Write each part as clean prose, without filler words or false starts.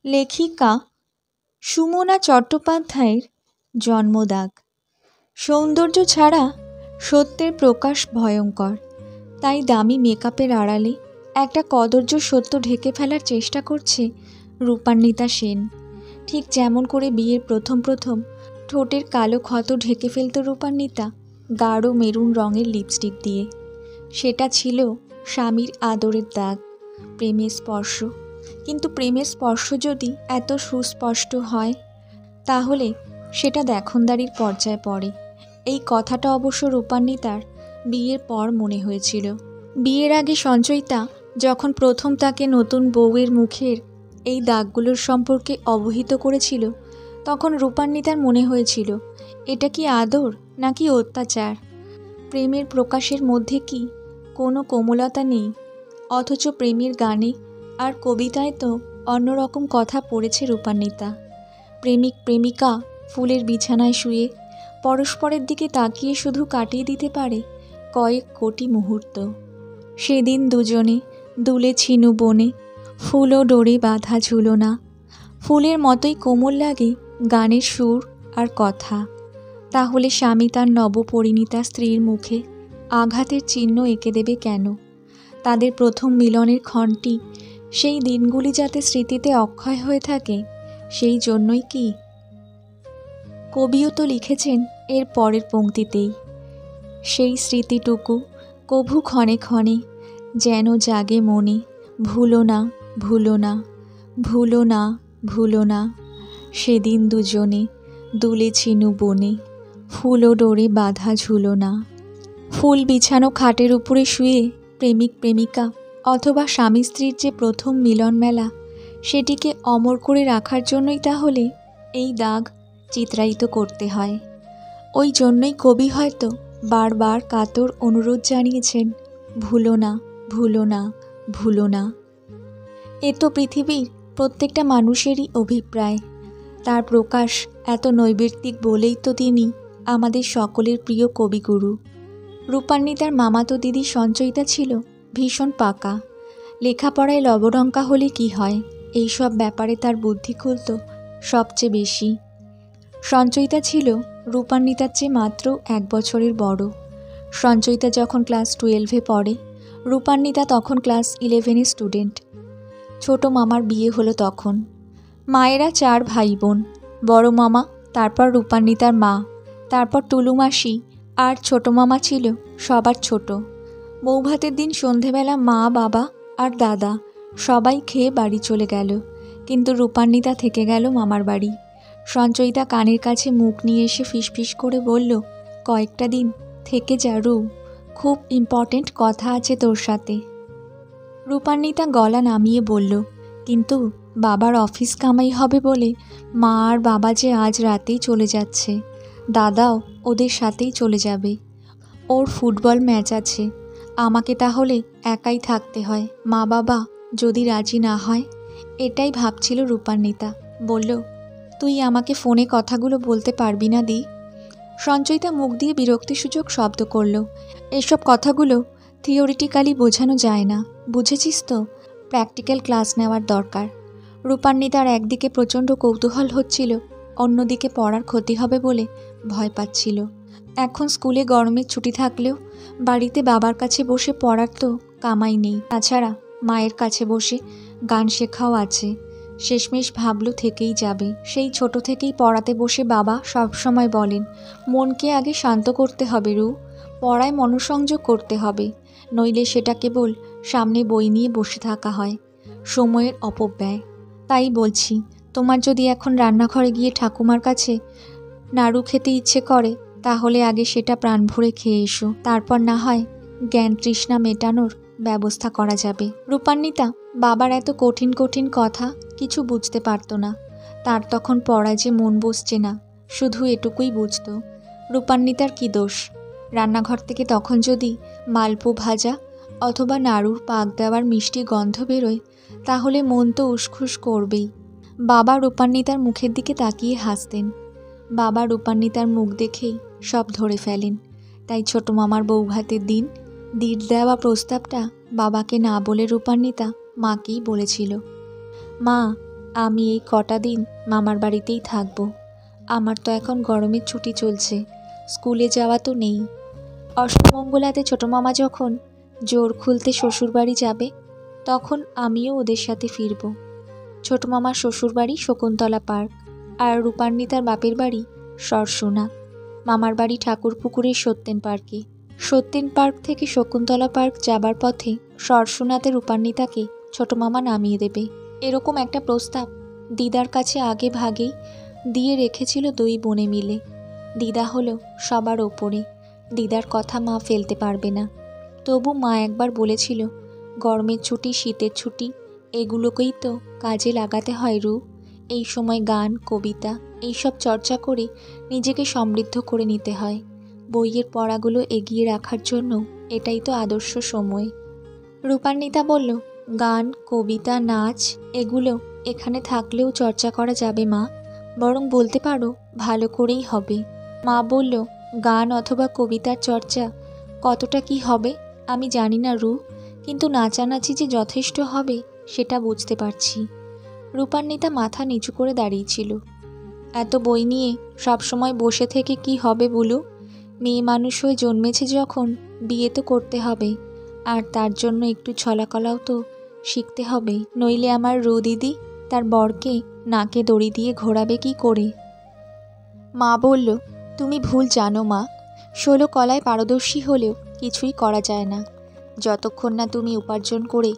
লেখিকা সুমনা চট্টোপাধ্যায়ের জন্মদাগ। সৌন্দর্য ছাড়া সত্যের প্রকাশ ভয়ঙ্কর, তাই দামি মেকআপের আড়ালে একটা কদর্য সত্য ঢেকে ফেলার চেষ্টা করছে রূপান্বিতা সেন। ঠিক যেমন করে বিয়ের প্রথম প্রথম ঠোঁটের কালো ক্ষত ঢেকে ফেলত রূপান্বিতা গাঢ় মেরুন রঙের লিপস্টিক দিয়ে। সেটা ছিল স্বামীর আদরের দাগ, প্রেমের স্পর্শ। কিন্তু প্রেমের স্পর্শ যদি এত সুস্পষ্ট হয়, তাহলে সেটা দেখনদারির পর্যায়ে পড়ে। এই কথাটা অবশ্য রূপান্বিতার বিয়ের পর মনে হয়েছিল। বিয়ের আগে সঞ্চয়িতা যখন প্রথম তাকে নতুন বউয়ের মুখের এই দাগগুলোর সম্পর্কে অবহিত করেছিল, তখন রূপান্বিতার মনে হয়েছিল এটা কি আদর নাকি অত্যাচার। প্রেমের প্রকাশের মধ্যে কি কোনো কোমলতা নেই? অথচ প্রেমের গানে আর কবিতায় তো অন্যরকম কথা পড়েছে রূপান্বিতা। প্রেমিক প্রেমিকা ফুলের বিছানায় শুয়ে পরস্পরের দিকে তাকিয়ে শুধু কাটিয়ে দিতে পারে কয়েক কোটি মুহূর্ত। সেদিন দুজনে দুলেছি বনে, ফুলও ডোরে বাঁধা ঝুলনা। ফুলের মতোই কোমল লাগে গানের সুর আর কথা। তাহলে স্বামী তার নবপরিণীতা স্ত্রীর মুখে আঘাতের চিহ্ন এঁকে দেবে কেন? তাদের প্রথম মিলনের ক্ষণটি, সেই দিনগুলি যাতে স্মৃতিতে অক্ষয় হয়ে থাকে, সেই জন্যই কি? কবিও তো লিখেছেন এর পরের পংক্তিতেই, সেই স্মৃতিটুকু কভু ক্ষণে ক্ষণে যেন জাগে মনে, ভুলো না ভুলো না ভুলো না ভুলো না। সেদিন দুজনে দুলেছি বনে, ফুলও ডোরে বাঁধা ঝুলনা। ফুল বিছানো খাটের উপরে শুয়ে প্রেমিক প্রেমিকা অথবা স্বামী স্ত্রীর যে প্রথম মিলন মেলা, সেটিকে অমর করে রাখার জন্যই তাহলে এই দাগ চিত্রায়িত করতে হয়। ওই জন্যই কবি হয়তো বারবার কাতর অনুরোধ জানিয়েছেন, ভুলো না ভুলো না ভুলো না। এ তো পৃথিবীর প্রত্যেকটা মানুষেরই অভিপ্রায়। তার প্রকাশ এত নৈর্ব্যক্তিক বলেই তো তিনি আমাদের সকলের প্রিয় কবিগুরু। রূপান্বিতার মামাতো দিদি সঞ্চয়িতা ছিল ভীষণ পাকা। লেখাপড়ায় লবডঙ্কা হলে কি হয়, এইসব ব্যাপারে তার বুদ্ধি খুলত সবচেয়ে বেশি। সঞ্চয়িতা ছিল রূপান্বিতার চেয়ে মাত্র 1 বছরের বড়। সঞ্চয়িতা যখন ক্লাস 12-এ পড়ে, রূপান্বিতা তখন ক্লাস 11-এর স্টুডেন্ট। ছোট মামার বিয়ে হলো তখন। মায়েরা 4 ভাই বোন, বড় মামা, তারপর রূপান্বিতার মা, তারপর টুলু মাসি, আর ছোট মামা ছিল সবার ছোট। বৌভাতের দিন সন্ধেবেলা মা, বাবা আর দাদা সবাই খেয়ে বাড়ি চলে গেল, কিন্তু রূপান্বিতা থেকে গেল মামার বাড়ি। সঞ্চয়িতা কানের কাছে মুখ নিয়ে এসে ফিসফিস করে বলল, কয়েকটা দিন থেকে যা রু, খুব ইম্পর্টেন্ট কথা আছে তোর সাথে। রূপান্বিতা গলা নামিয়ে বলল, কিন্তু বাবার অফিস কামাই হবে বলে মা আর বাবা যে আজ রাতেই চলে যাচ্ছে, দাদাও ওদের সাথেই চলে যাবে। ওর ফুটবল ম্যাচ আছে, আমাকে তাহলে একাই থাকতে হয়। মা বাবা যদি রাজি না হয়, এটাই ভাবছিল রূপান্বিতা। বলল, তুই আমাকে ফোনে কথাগুলো বলতে পারবি না দি? সঞ্চয়িতা মুখ দিয়ে বিরক্তিসূচক শব্দ করল, এসব কথাগুলো থিওরিটিক্যালি বোঝানো যায় না, বুঝেছিস তো? প্র্যাকটিক্যাল ক্লাস নেওয়ার দরকার। রূপান্বিতার একদিকে প্রচণ্ড কৌতূহল হচ্ছিল, অন্যদিকে পড়ার ক্ষতি হবে বলে ভয় পাচ্ছিল। এখন স্কুলে গরমের ছুটি থাকলেও বাড়িতে বাবার কাছে বসে পড়ার তো কামাই নেই। তাছাড়া মায়ের কাছে বসে গান শেখাও আছে। শেষমেশ ভাবল থেকেই যাবে। সেই ছোট থেকেই পড়াতে বসে বাবা সবসময় বলেন, মনকে আগে শান্ত করতে হবে রু, পড়ায় মনোসংযোগ করতে হবে, নইলে সেটা কেবল সামনে বই নিয়ে বসে থাকা হয়, সময়ের অপব্যয়। তাই বলছি, তোমার যদি এখন রান্নাঘরে গিয়ে ঠাকুমার কাছে নাড়ু খেতে ইচ্ছে করে, তাহলে আগে সেটা প্রাণ ভরে খেয়ে এসো, তারপর না হয় জ্ঞান তৃষ্ণা মেটানোর ব্যবস্থা করা যাবে। রূপান্বিতা বাবার এত কঠিন কঠিন কথা কিছু বুঝতে পারত না। তার তখন পড়ায় যে মন বসছে না, শুধু এটুকুই বুঝত। রূপান্বিতার কি দোষ? রান্নাঘর থেকে তখন যদি মালপো ভাজা অথবা নাড়ুর পাক দেওয়ার মিষ্টি গন্ধ বেরোয়, তাহলে মন তো উসখুস করবেই। বাবা রূপান্বিতার মুখের দিকে তাকিয়ে হাসতেন। বাবা রূপান্বিতার মুখ দেখেই সব ধরে ফেলেন। তাই ছোট মামার বৌভাতের দিন দির দেওয়া প্রস্তাবটা বাবাকে না বলে রূপান্বিতা মাকেই বলেছিল, মা আমি এই কটা দিন মামার বাড়িতেই থাকবো। আমার তো এখন গরমের ছুটি চলছে, স্কুলে যাওয়া তো নেই। অষ্টমঙ্গলাতে ছোটো মামা যখন জোর খুলতে শ্বশুরবাড়ি যাবে, তখন আমিও ওদের সাথে ফিরব। ছোটো মামার শ্বশুরবাড়ি শকুন্তলা পার্ক, আর রূপান্বিতার বাপের বাড়ি সরসোনা। মামার বাড়ি ঠাকুরপুকুরের সত্যেন পার্কে। সত্যেন পার্ক থেকে শকুন্তলা পার্ক যাবার পথে সরসোনাতে রূপান্বিতাকে ছোটো মামা নামিয়ে দেবে, এরকম একটা প্রস্তাব দিদার কাছে আগে ভাগেই দিয়ে রেখেছিল দুই বোনে মিলে। দিদা হলো সবার ওপরে, দিদার কথা মা ফেলতে পারবে না। তবু মা একবার বলেছিল, গরমের ছুটি, শীতের ছুটি, এগুলোকেই তো কাজে লাগাতে হয় রু। এই সময় গান, কবিতা এইসব চর্চা করে নিজেকে সমৃদ্ধ করে নিতে হয়। বইয়ের পড়াগুলো এগিয়ে রাখার জন্য এটাই তো আদর্শ সময়। রূপান্বিতা বলল, গান, কবিতা, নাচ এগুলো এখানে থাকলেও চর্চা করা যাবে মা, বরং বলতে পারো ভালো করেই হবে। মা বলল, গান অথবা কবিতার চর্চা কতটা কি হবে আমি জানি না রু, কিন্তু নাচানাচি যে যথেষ্ট হবে সেটা বুঝতে পারছি। রূপান্বিতা মাথা নিচু করে দাঁড়িয়েছিল। এত বই নিয়ে সবসময় বসে থেকে কি হবে বলু? মেয়ে মানুষ হয়ে জন্মেছে যখন, বিয়ে তো করতে হবে, আর তার জন্য একটু ছলাকলাও তো শিখতে হবে, নইলে আমার রু দিদি তার বরকে নাকে দড়ি দিয়ে ঘোরাবে কি করে? মা বলল, তুমি ভুল জানো মা, 16 কলায় পারদর্শী হলেও কিছুই করা যায় না। যতক্ষণ না তুমি উপার্জন করে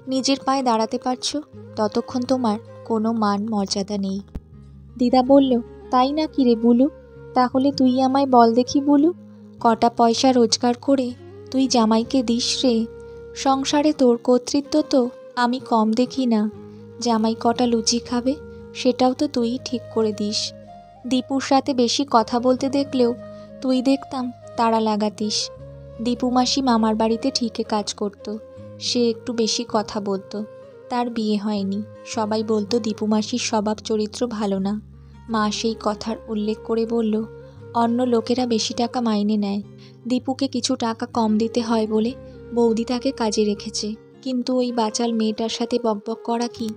নিজের পায়ে দাঁড়াতে পারছো, ততক্ষণ তোমার কোনো মান মর্যাদা নেই। দিদা বলল, তাই না কি রে বুলু? তাহলে তুই আমায় বল দেখি বুলু, কটা পয়সা রোজগার করে তুই জামাইকে দিস রে? সংসারে তোর কর্তৃত্ব তো আমি কম দেখি না। জামাই কটা লুচি খাবে সেটাও তো তুই ঠিক করে দিস। দীপুর সাথে বেশি কথা বলতে দেখলেও তুই দেখতাম তাড়া লাগাতিস। দীপু মাসি মামার বাড়িতে ঠিকই কাজ করত, সে একটু বেশি কথা বলতো, তার বিয়ে হয়নি। সবাই বলতো দীপু মাসির স্বভাব চরিত্র ভালো না। মা সেই কথার উল্লেখ করে বলল, অন্য লোকেরা বেশি টাকা মাইনে নেয়, দীপুকে কিছু টাকা কম দিতে হয় বলে বৌদি তাকে কাজে রেখেছে। কিন্তু ওই বাচাল মেয়েটার সাথে বকবক করা কি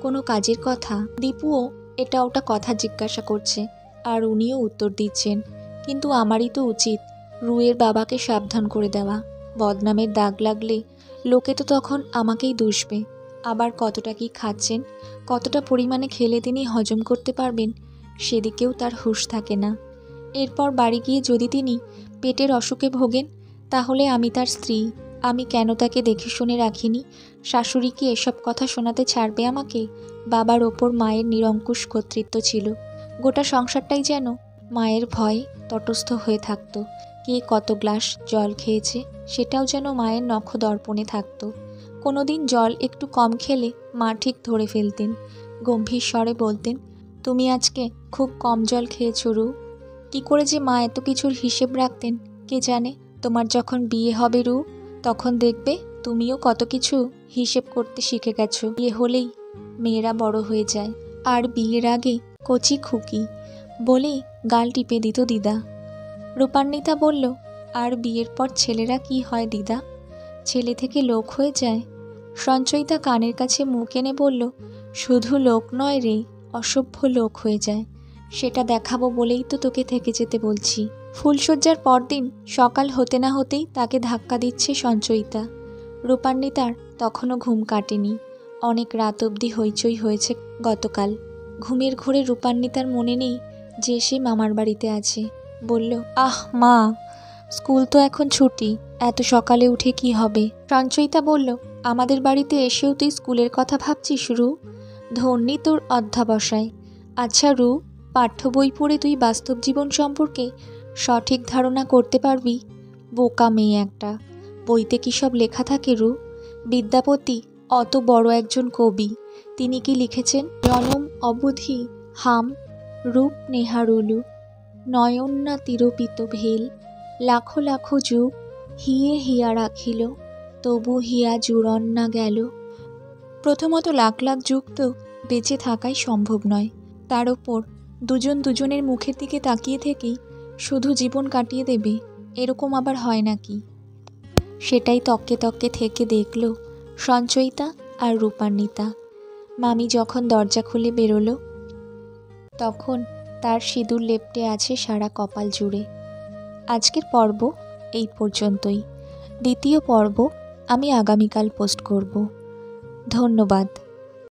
কোনো কাজের কথা? দীপুও এটা ওটা কথা জিজ্ঞাসা করছে, আর উনিও উত্তর দিচ্ছেন। কিন্তু আমারই তো উচিত রুয়ের বাবাকে সাবধান করে দেওয়া। বদনামের দাগ লাগলে লোকে তো তখন আমাকেই দুষবে। আবার কতটা কি খাচ্ছেন, কতটা পরিমাণে খেলে তিনি হজম করতে পারবেন, সেদিকেও তার হুঁশ থাকে না। এরপর বাড়ি গিয়ে যদি তিনি পেটের অসুখে ভোগেন, তাহলে আমি তার স্ত্রী, আমি কেন তাকে দেখে শুনে রাখিনি? শাশুড়ি কি এসব কথা শোনাতে ছাড়বে আমাকে? বাবার ওপর মায়ের নিরঙ্কুশ কর্তৃত্ব ছিল, গোটা সংসারটাই যেন মায়ের ভয়ে তটস্থ হয়ে থাকতো। কে কত গ্লাস জল খেয়েছে সেটাও যেন মায়ের নখদর্পণে থাকতো। কোনোদিন জল একটু কম খেলে মা ঠিক ধরে ফেলতেন, গম্ভীর স্বরে বলতেন, তুমি আজকে খুব কম জল খেয়েছো রু। কী করে যে মা এত কিছুর হিসেব রাখতেন কে জানে। তোমার যখন বিয়ে হবে রু, তখন দেখবে তুমিও কত কিছু হিসেব করতে শিখে গেছো। বিয়ে হলেই মেয়েরা বড় হয়ে যায়, আর বিয়ের আগে কচি খুকি বলেই গাল টিপে দিত দিদা। রূপান্বিতা বলল, আর বিয়ের পর ছেলেরা কি হয় দিদা? ছেলে থেকে লোক হয়ে যায়। সঞ্চয়িতা কানের কাছে মুখ এনে বলল, শুধু লোক নয় রে, অসভ্য লোক হয়ে যায়। সেটা দেখাবো বলেই তো তোকে থেকে যেতে বলছি। ফুলশয্যার পরদিন সকাল হতে না হতেই তাকে ধাক্কা দিচ্ছে সঞ্চয়িতা। রূপান্বিতার তখনও ঘুম কাটেনি, অনেক রাত অবধি হইচই হয়েছে গতকাল। ঘুমের ঘোরে রূপান্বিতার মনে নেই যে সে মামার বাড়িতে আছে। বলল, আহ মা, স্কুল তো এখন ছুটি, এত সকালে উঠে কি হবে? সঞ্চয়িতা বলল, আমাদের বাড়িতে এসেও তুই স্কুলের কথা ভাবছিস রু? ধন্যি তোর অধ্যাবসায়। আচ্ছা রু, পাঠ্য বই পড়ে তুই বাস্তব জীবন সম্পর্কে সঠিক ধারণা করতে পারবি? বোকা মেয়ে একটা। বইতে কি সব লেখা থাকে রু? বিদ্যাপতি অত বড় একজন কবি, তিনি কি লিখেছেন? জনম অবধি হাম রূপ নেহারুলু, নয়ন না তিরোপিত ভেল, লাখো লাখো যুগ হিয়ে হিয়া রাখিল, তবু হিয়া জুড়ন না গেল। প্রথমত লাখ লাখ যুগ তো বেঁচে থাকাই সম্ভব নয়, তার ওপর দুজন দুজনের মুখের দিকে তাকিয়ে থেকেই শুধু জীবন কাটিয়ে দেবে, এরকম আবার হয় নাকি? সেটাই তককে তককে থেকে দেখল সঞ্চয়িতা আর রূপান্বিতা। মামি যখন দরজা খুলে বেরোলো তখন তার সিঁদুর লেপ্টে আছে সারা কপাল জুড়ে। আজকের পর্ব এই পর্যন্তই। দ্বিতীয় পর্ব আমি আগামীকাল পোস্ট করব। ধন্যবাদ।